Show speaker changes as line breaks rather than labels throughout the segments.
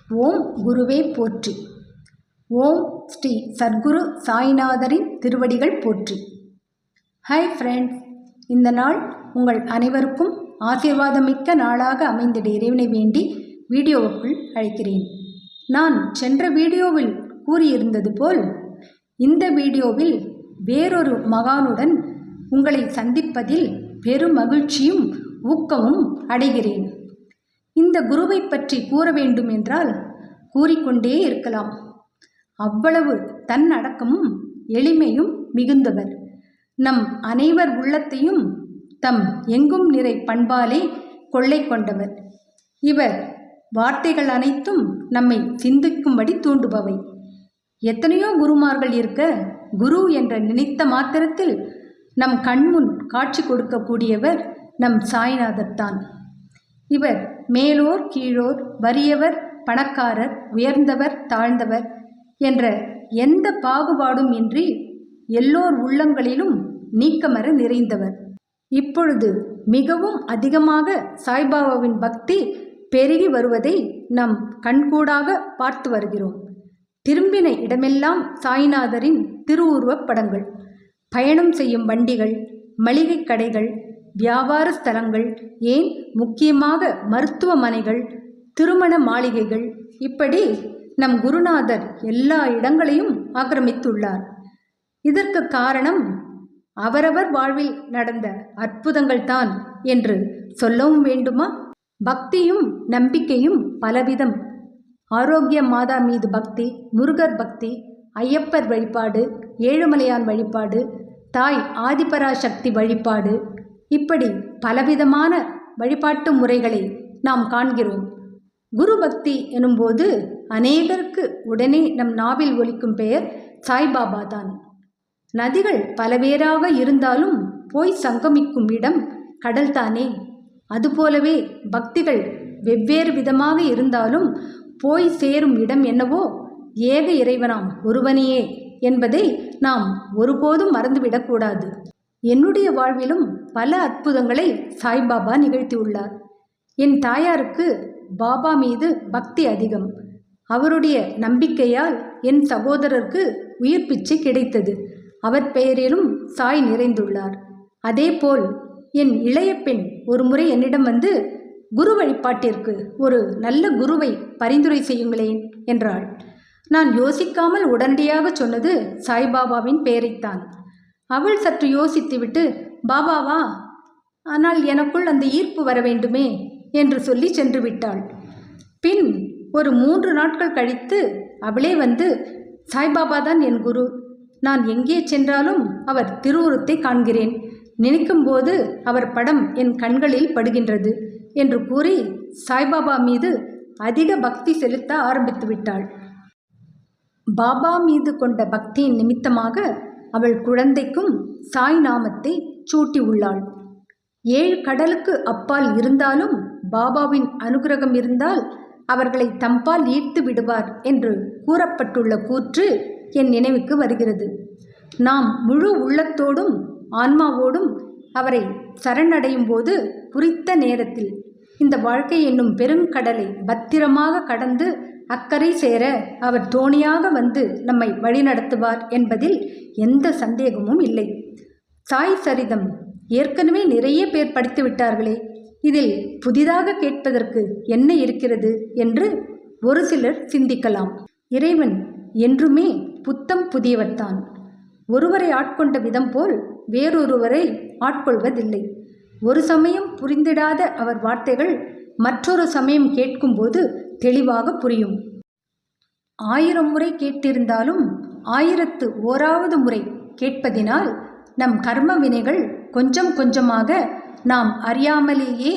ஓம் குருவே போற்றி. ஓம் ஸ்ரீ சத்குரு சாய்நாதரின் திருவடிகள் போற்றி. ஹாய் ஃப்ரெண்ட்ஸ், இந்த நாள் உங்கள் அனைவருக்கும் ஆசீர்வாதமிக்க நாளாக அமைந்திட இறைவனை வேண்டி வீடியோவுக்குள் அழைக்கிறேன். நான் சென்ற வீடியோவில் கூறியிருந்தது போல் இந்த வீடியோவில் வேறொரு மகானுடன் உங்களை சந்திப்பதில் பெரும் மகிழ்ச்சியும் ஊக்கமும் அடைகிறேன். இந்த குருவை பற்றி கூற வேண்டும் என்றால் கூறிக்கொண்டே இருக்கலாம். அவ்வளவு தன்னடக்கமும் எளிமையும் மிகுந்தவர். நம் அனைவர் உள்ளத்தையும் தம் எங்கும் நிறை பண்பாலே கொள்ளை கொண்டவர். இவர் வார்த்தைகள் அனைத்தும் நம்மை சிந்திக்கும்படி தூண்டுபவை. எத்தனையோ குருமார்கள் இருக்க, குரு என்ற நினைத்த மாத்திரத்தில் நம் கண்முன் காட்சி கொடுக்கக்கூடியவர் நம் சாய்நாதர் தான். இவர் மேலோர் கீழோர், வறியவர் பணக்காரர், உயர்ந்தவர் தாழ்ந்தவர் என்ற எந்த பாகுபாடும் இன்றி எல்லோர் உள்ளங்களிலும் நீக்கமர நிறைந்தவர். இப்பொழுது மிகவும் அதிகமாக சாய்பாபாவின் பக்தி பெருகி வருவதை நம் கண்கூடாக பார்த்து வருகிறோம். திரும்பின இடமெல்லாம் சாய்நாதரின் திருவுருவப் படங்கள், பயணம் செய்யும் வண்டிகள், மளிகை கடைகள், வியாபார ஸ்தலங்கள், ஏன் முக்கியமாக மருத்துவமனைகள், திருமண மாளிகைகள், இப்படி நம் குருநாதர் எல்லா இடங்களையும் ஆக்கிரமித்துள்ளார். இதற்கு காரணம் அவரவர் வாழ்வில் நடந்த அற்புதங்கள் தான் என்று சொல்லவும் வேண்டுமா? பக்தியும் நம்பிக்கையும் பலவிதம். ஆரோக்கிய மாதா மீது பக்தி, முருகர் பக்தி, ஐயப்பர் வழிபாடு, ஏழுமலையான் வழிபாடு, தாய் ஆதிபராசக்தி வழிபாடு, இப்படி பலவிதமான வழிபாட்டு முறைகளை நாம் காண்கிறோம். குரு பக்தி எனும்போது அநேகருக்கு உடனே நம் நாவில் ஒலிக்கும் பெயர் சாய்பாபா தான். நதிகள் பலவேறாக இருந்தாலும் போய் சங்கமிக்கும் இடம் கடல்தானே. அதுபோலவே பக்திகள் வெவ்வேறு விதமாக இருந்தாலும் போய் சேரும் இடம் என்னவோ ஏக இறைவனாம் ஒருவனையே என்பதை நாம் ஒருபோதும் மறந்துவிடக்கூடாது. என்னுடைய வாழ்விலும் பல அற்புதங்களை சாய்பாபா நிகழ்த்தியுள்ளார். என் தாயாருக்கு பாபா மீது பக்தி அதிகம். அவருடைய நம்பிக்கையால் என் சகோதரருக்கு உயிர் பிச்சை கிடைத்தது. அவர் பெயரிலும் சாய் நிறைந்துள்ளார். அதேபோல் என் இளைய பெண் ஒரு முறை என்னிடம் வந்து, குரு வழிபாட்டிற்கு ஒரு நல்ல குருவை பரிந்துரை செய்யுங்களேன் என்றாள். நான் யோசிக்காமல் உடனடியாக சொன்னது சாய்பாபாவின் பெயரைத்தான். அவள் சற்று யோசித்துவிட்டு, பாபாவா, ஆனால் எனக்குள் அந்த ஈர்ப்பு வர வேண்டுமே என்று சொல்லி சென்று விட்டாள். பின் ஒரு 3 நாட்கள் கழித்து அவளே வந்து, சாய்பாபா தான் என் குரு. நான் எங்கே சென்றாலும் அவர் திருவுருத்தை காண்கிறேன். நினைக்கும்போது அவர் படம் என் கண்களில் படுகின்றது என்று கூறி சாய்பாபா மீது அதிக பக்தி செலுத்த ஆரம்பித்து விட்டாள். பாபா மீது கொண்ட பக்தியின் நிமித்தமாக அவள் குழந்தைக்கும் சாய் நாமத்தை சூட்டி உள்ளாள். 7 கடலுக்கு அப்பால் இருந்தாலும் பாபாவின் அனுகிரகம் இருந்தால் அவர்களை தம்பால் ஈர்த்து விடுவார் என்று கூறப்பட்டுள்ள கூற்று என் நினைவுக்கு வருகிறது. நாம் முழு உள்ளத்தோடும் ஆன்மாவோடும் அவரை சரணடையும் போது குறித்த நேரத்தில் இந்த வாழ்க்கை என்னும் பெருங்கடலை பத்திரமாக கடந்து அக்கறை சேர அவர் தோணியாக வந்து நம்மை வழிநடத்துவார் என்பதில் எந்த சந்தேகமும் இல்லை. சாய் சரிதம் ஏற்கனவே நிறைய பேர் படித்து விட்டார்களே, இதில் புதிதாக கேட்பதற்கு என்ன இருக்கிறது என்று ஒரு சிலர் சிந்திக்கலாம். இறைவன் என்றுமே புத்தம் புதியவர்தான். ஒருவரை ஆட்கொண்ட விதம் போல் வேறொருவரை ஆட்கொள்வதில்லை. ஒரு சமயம் புரிந்திடாத அவர் வார்த்தைகள் மற்றொரு சமயம் கேட்கும்போது தெளிவாக புரியும். 1000 முறை கேட்டிருந்தாலும் 1001வது முறை கேட்பதினால் நம் கர்ம வினைகள் கொஞ்சம் கொஞ்சமாக நாம் அறியாமலேயே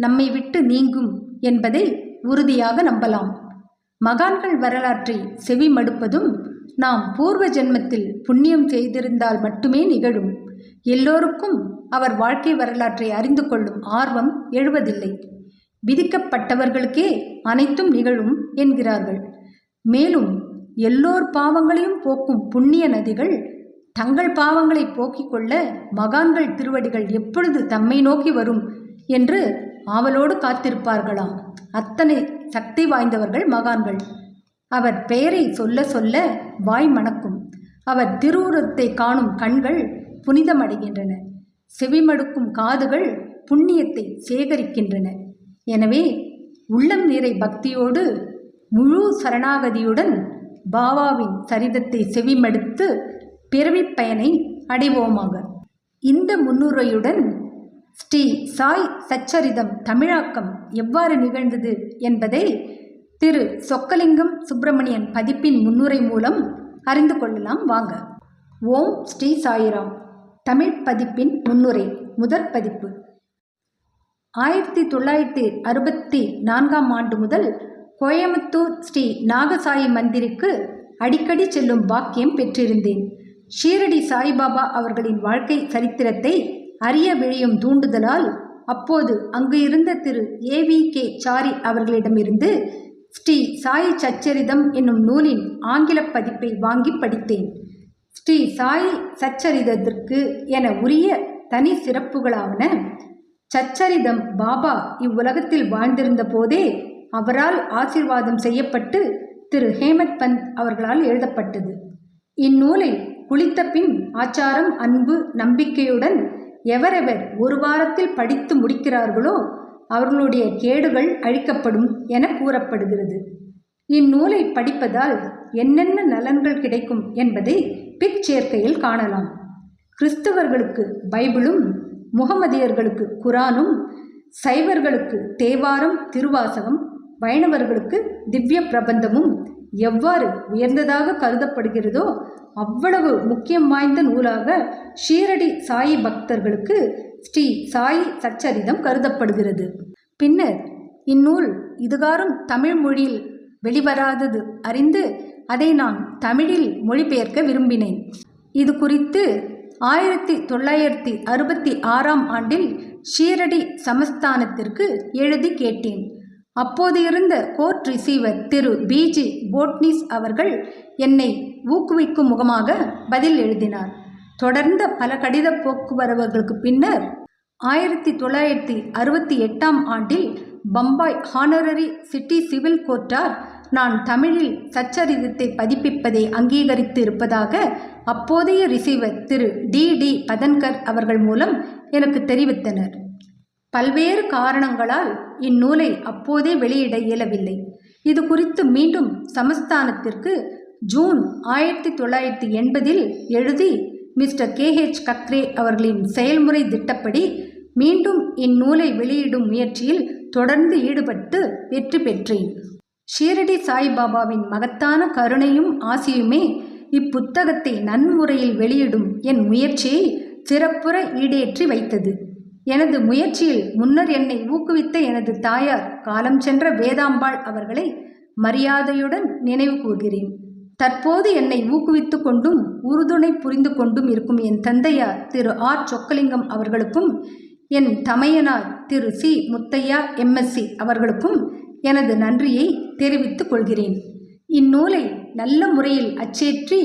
நம்மை விட்டு நீங்கும் என்பதை உறுதியாக நம்பலாம். மகான்கள் வரலாற்றை செவி மடுப்பதும் நாம் பூர்வ ஜென்மத்தில் புண்ணியம் செய்திருந்தால் மட்டுமே நிகழும். எல்லோருக்கும் அவர் வாழ்க்கை வரலாற்றை அறிந்து கொள்ளும் ஆர்வம் எழுவதில்லை. விதிக்கப்பட்டவர்களுக்கே அனைத்தும் நிகழும் என்கிறார்கள். மேலும் எல்லோர் பாவங்களையும் போக்கும் புண்ணிய நதிகள் தங்கள் பாவங்களை போக்கிக் கொள்ள மகான்கள் திருவடிகள் எப்பொழுது தம்மை நோக்கி வரும் என்று ஆவலோடு காத்திருப்பார்களாம். அத்தனை சக்தி வாய்ந்தவர்கள் மகான்கள். அவர் பெயரை சொல்ல சொல்ல வாய் மணக்கும். அவர் திருவுருவத்தை காணும் கண்கள் புனிதமடைகின்றன. செவிமடுக்கும் காதுகள் புண்ணியத்தை சேகரிக்கின்றன. எனவே உள்ளம் நிறை பக்தியோடு முழு சரணாகதியுடன் பாபாவின் சரிதத்தை செவிமடுத்து பிறவிப் பயனை அடைவோமாக. இந்த முன்னுரையுடன் ஸ்ரீ சாய் சச்சரிதம் தமிழாக்கம் எவ்வாறு நிகழ்ந்தது என்பதை திரு சொக்கலிங்கம் சுப்பிரமணியன் பதிப்பின் முன்னுரை மூலம் அறிந்து கொள்ளலாம் வாங்க. ஓம் ஸ்ரீ சாயிராம். தமிழ் பதிப்பின் முன்னுரை, முதற் பதிப்பு. 1964 ஆண்டு முதல் கோயமுத்தூர் ஸ்ரீ நாகசாயி மந்திருக்கு அடிக்கடி செல்லும் பாக்கியம் பெற்றிருந்தேன். ஷீரடி சாய்பாபா அவர்களின் வாழ்க்கை சரித்திரத்தை அறிய விழையும் தூண்டுதலால் அப்போது அங்கு இருந்த திரு AVK சாரி அவர்களிடமிருந்து ஸ்ரீ சாய் சச்சரிதம் என்னும் நூலின் ஆங்கில பதிப்பை வாங்கி படித்தேன். ஸ்ரீ சாய் சச்சரிதத்திற்கு என உரிய தனி சிறப்புகளாவன: சச்சரிதம் பாபா இவ்வுலகத்தில் வாழ்ந்திருந்த போதே அவரால் ஆசீர்வாதம் செய்யப்பட்டு திரு ஹேமத் பந்த் அவர்களால் எழுதப்பட்டது. இந்நூலை குளித்த பின் ஆச்சாரம், அன்பு, நம்பிக்கையுடன் எவரெவர் ஒரு வாரத்தில் படித்து முடிக்கிறார்களோ அவர்களுடைய கேடுகள் அழிக்கப்படும் என கூறப்படுகிறது. இந்நூலை படிப்பதால் என்னென்ன நலன்கள் கிடைக்கும் என்பதை பிற்சேர்க்கையில் காணலாம். கிறிஸ்தவர்களுக்கு பைபிளும், முகமதியர்களுக்கு குரானும், சைவர்களுக்கு தேவாரம், திருவாசகம், வைணவர்களுக்கு திவ்ய பிரபந்தமும் எவ்வாறு உயர்ந்ததாக கருதப்படுகிறதோ அவ்வளவு முக்கியம் வாய்ந்த நூலாக ஷீரடி சாயி பக்தர்களுக்கு ஸ்ரீ சாயி சச்சரிதம் கருதப்படுகிறது. பின்னர் இந்நூல் இதுகாரும் தமிழ் மொழியில் வெளிவராதது அறிந்து அதை நான் தமிழில் மொழிபெயர்க்க விரும்பினேன். இது குறித்து 1966 ஆண்டில் ஷீரடி சமஸ்தானத்திற்கு எழுதி கேட்டேன். அப்போது இருந்த கோர்ட் ரிசீவர் திரு BG போட்னிஸ் அவர்கள் என்னை ஊக்குவிக்கும் முகமாக பதில் எழுதினார். தொடர்ந்த பல கடித போக்குவரவுகளுக்கு பின்னர் 1968 ஆண்டில் பம்பாய் ஹானரரி சிட்டி சிவில் கோர்ட்டார் நான் தமிழில் சச்சரிதத்தை பதிப்பிப்பதை அங்கீகரித்து இருப்பதாக அப்போதைய ரிசீவர் திரு DD பதன்கர் அவர்கள் மூலம் எனக்கு தெரிவித்தனர். பல்வேறு காரணங்களால் இந்நூலை அப்போதே வெளியிட இயலவில்லை. இது குறித்து மீண்டும் சமஸ்தானத்திற்கு ஜூன் 1980 எழுதி மிஸ்டர் KH கக்ரே அவர்களின் செயல்முறை திட்டப்படி மீண்டும் இந்நூலை வெளியிடும் முயற்சியில் தொடர்ந்து ஈடுபட்டு வெற்றி பெற்றேன். ஷீரடி சாய்பாபாவின் மகத்தான கருணையும் ஆசியுமே இப்புத்தகத்தை நன்முறையில் வெளியிடும் என் முயற்சியை சிறப்புற ஈடேற்றி வைத்தது. எனது முயற்சியில் முன்னர் என்னை ஊக்குவித்த எனது தாயார் காலம் சென்ற வேதாம்பாள் அவர்களை மரியாதையுடன் நினைவு கூர்கிறேன். தற்போது என்னை ஊக்குவித்து கொண்டும் உறுதுணை புரிந்து கொண்டும் இருக்கும் என் தந்தையார் திரு R சொக்கலிங்கம் அவர்களுக்கும் என் தமையனார் திரு C முத்தையா MSc அவர்களுக்கும் எனது நன்றியை தெரிவித்துக் கொள்கிறேன். இந்நூலை நல்ல முறையில் அச்சேற்றி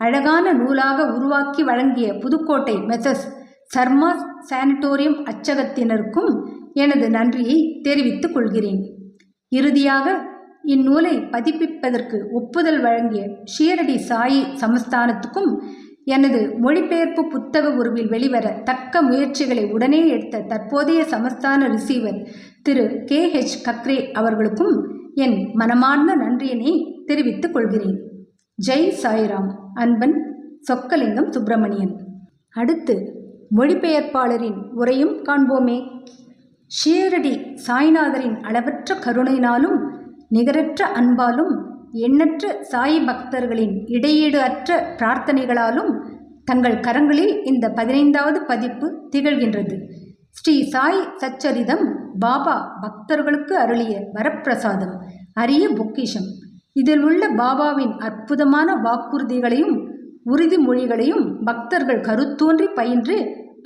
அழகான நூலாக உருவாக்கி வழங்கிய புதுக்கோட்டை மெசஸ் சர்மா சானிட்டோரியம் அச்சகத்தினருக்கும் எனது நன்றியை தெரிவித்துக் கொள்கிறேன். இறுதியாக இந்நூலை பதிப்பிப்பதற்கு ஒப்புதல் வழங்கிய ஷீரடி சாயி சமஸ்தானத்துக்கும் எனது மொழிபெயர்ப்பு புத்தக உருவில் வெளிவர தக்க முயற்சிகளை உடனே எடுத்த தற்போதைய சமஸ்தான ரிசீவர் திரு KH கக்ரே அவர்களுக்கும் என் மனமார்ந்த நன்றியினை தெரிவித்துக் கொள்கிறேன். ஜெய் சாய்ராம். அன்பன் சொக்கலிங்கம் சுப்பிரமணியன். அடுத்து மொழிபெயர்ப்பாளரின் உரையும் காண்போமே. ஷீரடி சாய்நாதரின் அளவற்ற கருணையினாலும் நிகரற்ற அன்பாலும் எண்ணற்ற சாய் பக்தர்களின் இடையீடு அற்ற பிரார்த்தனைகளாலும் தங்கள் கரங்களில் இந்த 15வது பதிப்பு திகழ்கின்றது. ஸ்ரீ சாய் சச்சரிதம் பாபா பக்தர்களுக்கு அருளிய வரப்பிரசாதம், அரிய பொக்கிஷம். இதில் உள்ள பாபாவின் அற்புதமான வாக்குறுதிகளையும் உறுதிமொழிகளையும் பக்தர்கள் கருத்தூன்றி பயின்று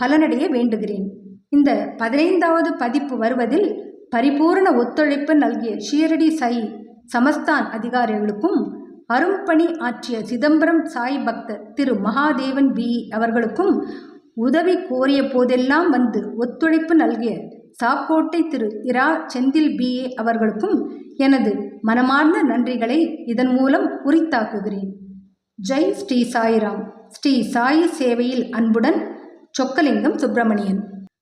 பலனடைய வேண்டுகிறேன். இந்த 15வது பதிப்பு வருவதில் பரிபூர்ண ஒத்துழைப்பு நல்கிய ஷீரடி சாய் சமஸ்தான் அதிகாரிகளுக்கும் அரும்பணி ஆற்றிய சிதம்பரம் சாய் பக்தர் திரு மகாதேவன் BE அவர்களுக்கும் உதவி கோரிய போதெல்லாம் வந்து ஒத்துழைப்பு நல்கிய சாக்கோட்டை திரு இரா செந்தில் BA அவர்களுக்கும் எனது மனமார்ந்த நன்றிகளை இதன் மூலம் உரித்தாக்குகிறேன். ஜெய் ஸ்ரீ சாய்ராம். ஸ்ரீ சாயி சேவையில் அன்புடன் சொக்கலிங்கம் சுப்பிரமணியன்.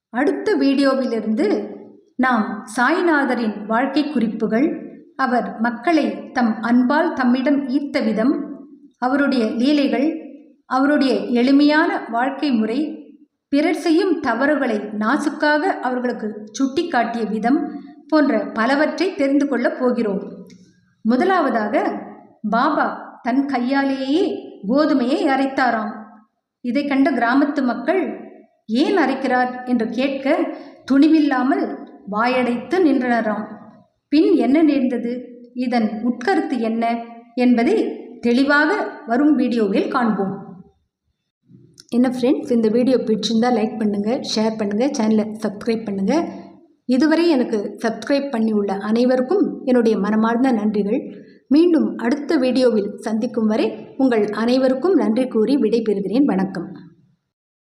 அடுத்த வீடியோவிலிருந்து நாம் சாய்நாதரின் வாழ்க்கை குறிப்புகள், அவர் மக்களை தம் அன்பால் தம்மிடம் ஈர்த்த விதம், அவருடைய லீலைகள், அவருடைய எளிமையான வாழ்க்கை முறை, பிறர் செய்யும் தவறுகளை நாசுக்காக அவர்களுக்கு சுட்டி காட்டிய விதம் போன்ற பலவற்றை தெரிந்து கொள்ளப் போகிறோம். முதலாவதாக, பாபா தன் கையாலேயே கோதுமையை அரைத்தாராம். இதை கண்ட கிராமத்து மக்கள் ஏன் அரைக்கிறார் என்று கேட்க துணிவில்லாமல் வாயடைத்து நின்றனராம். பின் என்ன நேர்ந்தது, இதன் உட்கருத்து என்ன என்பதை தெளிவாக வரும் வீடியோவில் காண்போம். என்ன ஃப்ரெண்ட்ஸ், இந்த வீடியோ பிடிச்சிருந்தால் லைக் பண்ணுங்கள், ஷேர் பண்ணுங்கள், சேனலை சப்ஸ்கிரைப் பண்ணுங்கள். இதுவரை எனக்கு சப்ஸ்கிரைப் பண்ணி உள்ள அனைவருக்கும் என்னுடைய மனமார்ந்த நன்றிகள். மீண்டும் அடுத்த வீடியோவில் சந்திக்கும் வரை உங்கள் அனைவருக்கும் நன்றி கூறி விடைபெறுகிறேன். வணக்கம்.